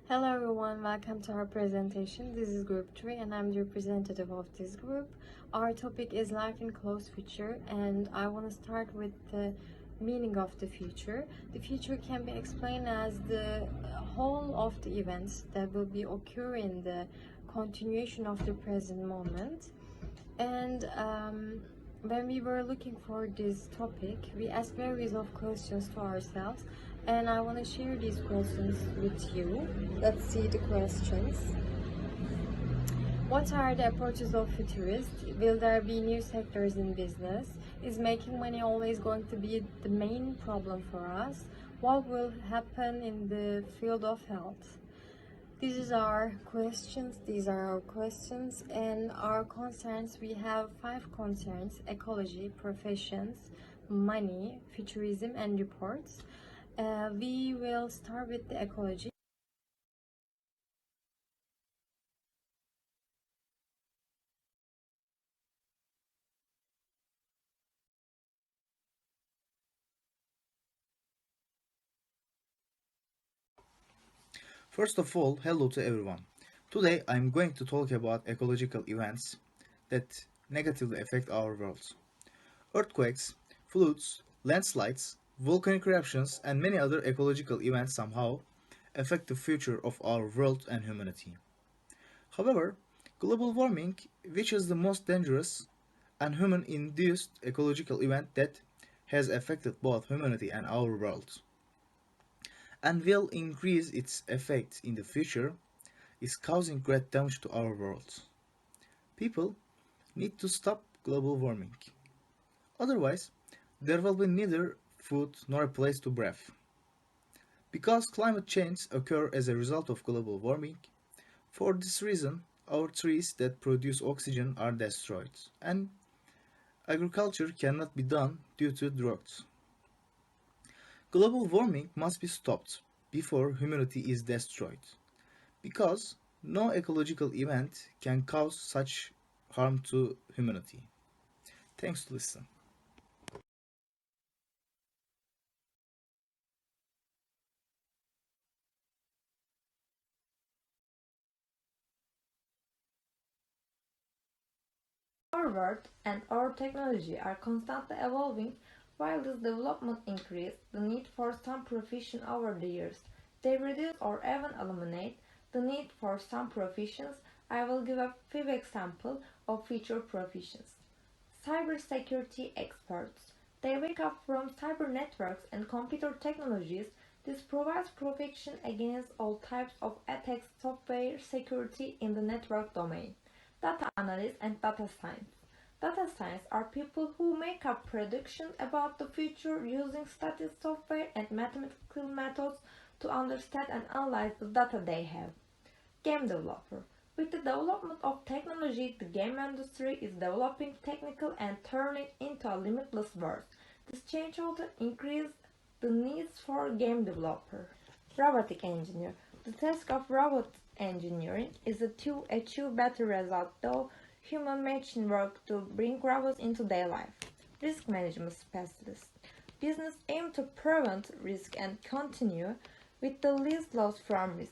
Hello everyone, welcome to our presentation. This is group 3 and I'm the representative of this group. Our topic is life in close future and I want to start with the meaning of the future. The future can be explained as the whole of the events that will be occurring, the continuation of the present moment. And when we were looking for this topic, we asked various of questions to ourselves, and I want to share these questions with you. Let's see the questions. What are the approaches of futurists? Will there be new sectors in business? Is making money always going to be the main problem for us? What will happen in the field of health? These are our questions and our concerns. We have 5 concerns: ecology, professions, money, futurism, and reports. We will start with the ecology. First of all, hello to everyone. Today I'm going to talk about ecological events that negatively affect our world. Earthquakes, floods, landslides, volcanic eruptions, and many other ecological events somehow affect the future of our world and humanity. However, global warming, which is the most dangerous and human-induced ecological event that has affected both humanity and our world, and will increase its effect in the future, is causing great damage to our world. People need to stop global warming. Otherwise, there will be neither food nor a place to breathe. Because climate change occurs as a result of global warming, for this reason, our trees that produce oxygen are destroyed, and agriculture cannot be done due to droughts. Global warming must be stopped before humanity is destroyed, because no ecological event can cause such harm to humanity. Thanks to listen. Our world and our technology are constantly evolving. While this development increases the need for some profession over the years, they reduce or even eliminate the need for some professions. I will give a few examples of future professions. Cybersecurity experts. They wake up from cyber networks and computer technologies. This provides protection against all types of attacks, software security in the network domain. Data analysts and data science. Data science are people who make up predictions about the future using statistical software and mathematical methods to understand and analyze the data they have. Game developer. With the development of technology, the game industry is developing technical and turning into a limitless world. This change also increases the needs for game developer. Robotic engineer. The task of robot engineering is to achieve better results, though human-machine work to bring robots into their life. Risk management specialist. Business aim to prevent risk and continue with the least loss from risk.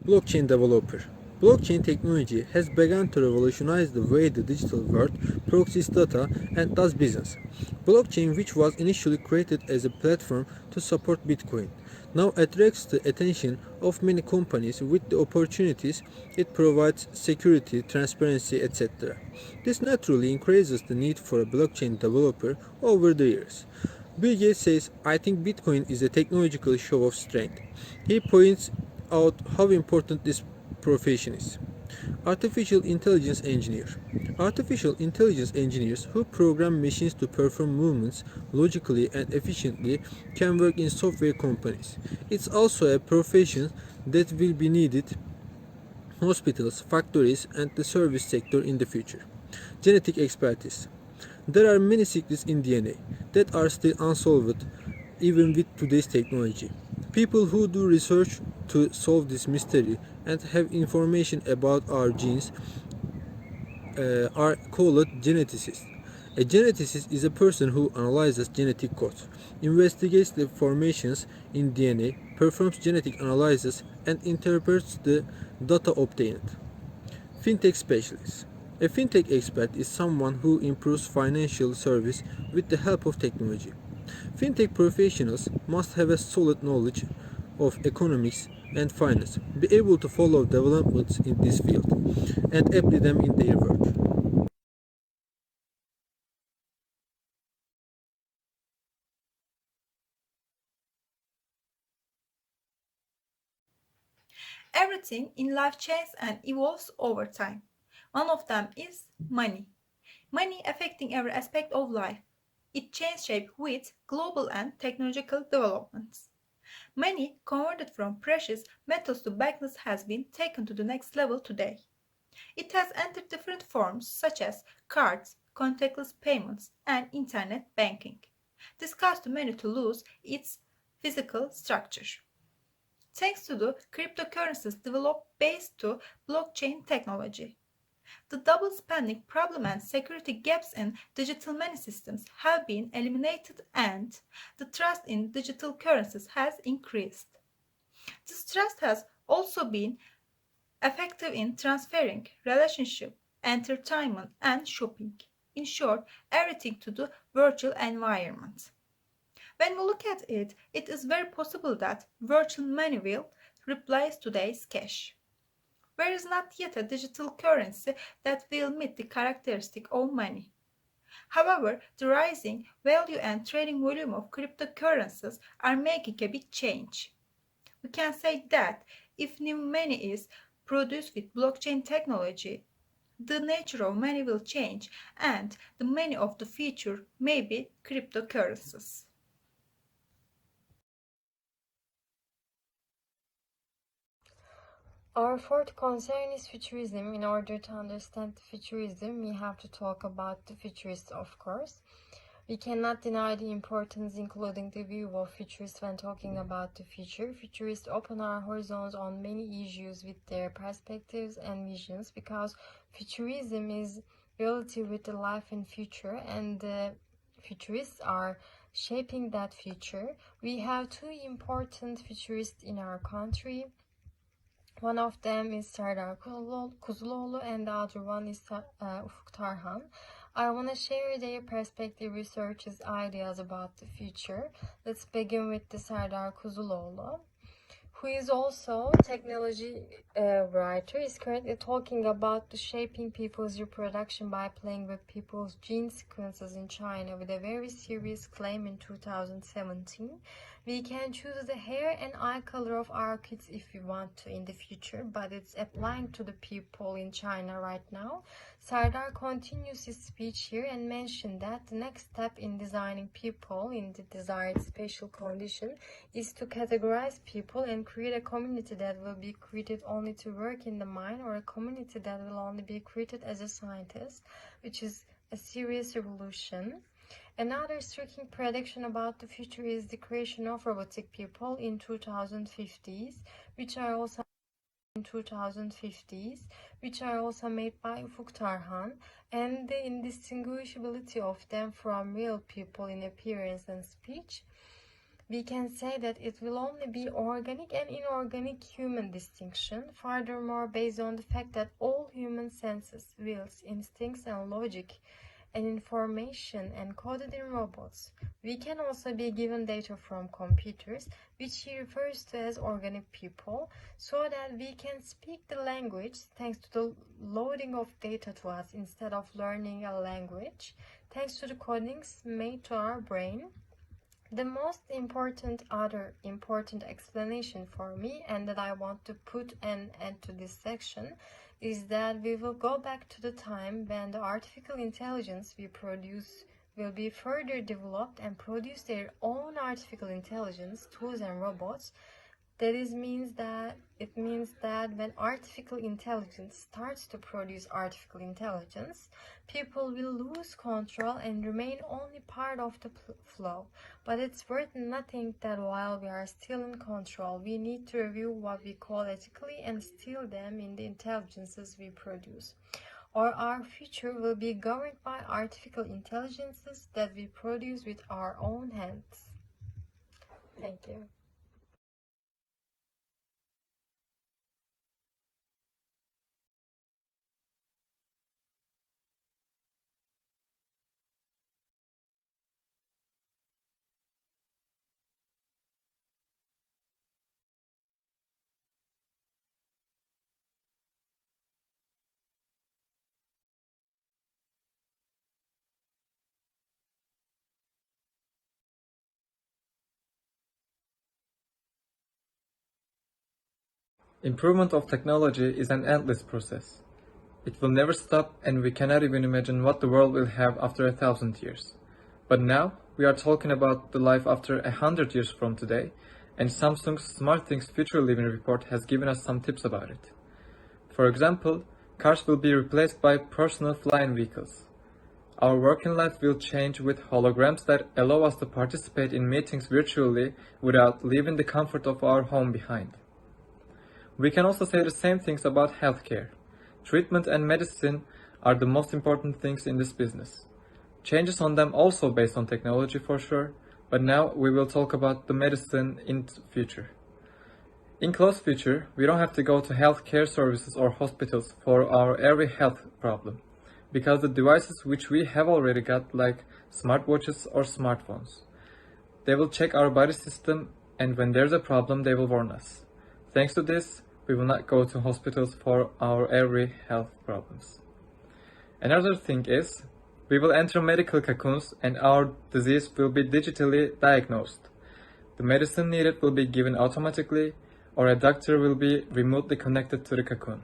Blockchain developer. Blockchain technology has begun to revolutionize the way the digital world processes data and does business. Blockchain, which was initially created as a platform to support Bitcoin, now attracts the attention of many companies with the opportunities it provides: security, transparency, etc. This naturally increases the need for a blockchain developer over the years. Bill Gates says, "I think Bitcoin is a technological show of strength." He points out how important this profession is. Artificial intelligence engineer. Artificial intelligence engineers who program machines to perform movements logically and efficiently can work in software companies. It's also a profession that will be needed in hospitals, factories, and the service sector in the future. Genetic expertise. There are many secrets in DNA that are still unsolved even with today's technology. People who do research to solve this mystery and have information about our genes are called geneticists. A geneticist is a person who analyzes genetic codes, investigates the formations in DNA, performs genetic analysis, and interprets the data obtained. Fintech specialist. A fintech expert is someone who improves financial service with the help of technology. Fintech professionals must have a solid knowledge of economics and finance, be able to follow developments in this field, and apply them in their work. Everything in life changes and evolves over time. One of them is money. Money affecting every aspect of life. It changes shape with global and technological developments. Money converted from precious metals to banknotes has been taken to the next level today. It has entered different forms such as cards, contactless payments, and internet banking. This caused money to lose its physical structure. Thanks to the cryptocurrencies developed based to blockchain technology. The double spending problem and security gaps in digital money systems have been eliminated and the trust in digital currencies has increased. This trust has also been effective in transferring relationship, entertainment and shopping. In short, everything to the virtual environment. When we look at it, it is very possible that virtual money will replace today's cash. There is not yet a digital currency that will meet the characteristic of money. However, the rising value and trading volume of cryptocurrencies are making a big change. We can say that if new money is produced with blockchain technology, the nature of money will change and the money of the future may be cryptocurrencies. Our fourth concern is futurism. In order to understand futurism, we have to talk about the futurists, of course. We cannot deny the importance, including the view of futurists when talking about the future. Futurists open our horizons on many issues with their perspectives and visions because futurism is relative with the life and future, and the futurists are shaping that future. We have two important futurists in our country. One of them is Serdar Kuzuloğlu and the other one is Ufuk Tarhan. I want to share their perspective, researches, ideas about the future. Let's begin with the Serdar Kuzuloğlu, who is also technology writer, is currently talking about the shaping people's reproduction by playing with people's gene sequences in China with a very serious claim in 2017. We can choose the hair and eye color of our kids if we want to in the future, but it's applying to the people in China right now. Sardar continues his speech here and mentioned that the next step in designing people in the desired spatial condition is to categorize people and create a community that will be created only to work in the mine, or a community that will only be created as a scientist, which is a serious revolution. Another striking prediction about the future is the creation of robotic people in 2050s, which are also made by Ufuk Tarhan, and the indistinguishability of them from real people in appearance and speech. We can say that it will only be organic and inorganic human distinction. Furthermore, based on the fact that all human senses, wills, instincts, and logic and information encoded in robots, we can also be given data from computers, which he refers to as organic people, so that we can speak the language thanks to the loading of data to us instead of learning a language, thanks to the codings made to our brain. The most other important explanation for me, and that I want to put an end to this section, is that we will go back to the time when the artificial intelligence we produce will be further developed and produce their own artificial intelligence, tools and robots. It means that when artificial intelligence starts to produce artificial intelligence, people will lose control and remain only part of the flow. But it's worth nothing that while we are still in control, we need to review what we call ethically and steal them in the intelligences we produce. or our future will be governed by artificial intelligences that we produce with our own hands. Thank you. Improvement of technology is an endless process. It will never stop, and we cannot even imagine what the world will have after 1,000 years. But now, we are talking about the life after 100 years from today, and Samsung's SmartThings Future Living report has given us some tips about it. For example, cars will be replaced by personal flying vehicles. Our working life will change with holograms that allow us to participate in meetings virtually without leaving the comfort of our home behind. We can also say the same things about healthcare. Treatment and medicine are the most important things in this business. Changes on them also based on technology for sure, but now we will talk about the medicine in the future. In close future, we don't have to go to healthcare services or hospitals for our every health problem, because the devices which we have already got, like smartwatches or smartphones, they will check our body system, and when there's a problem they will warn us. Thanks to this, we will not go to hospitals for our every health problems. Another thing is, we will enter medical cocoons and our disease will be digitally diagnosed. The medicine needed will be given automatically, or a doctor will be remotely connected to the cocoon.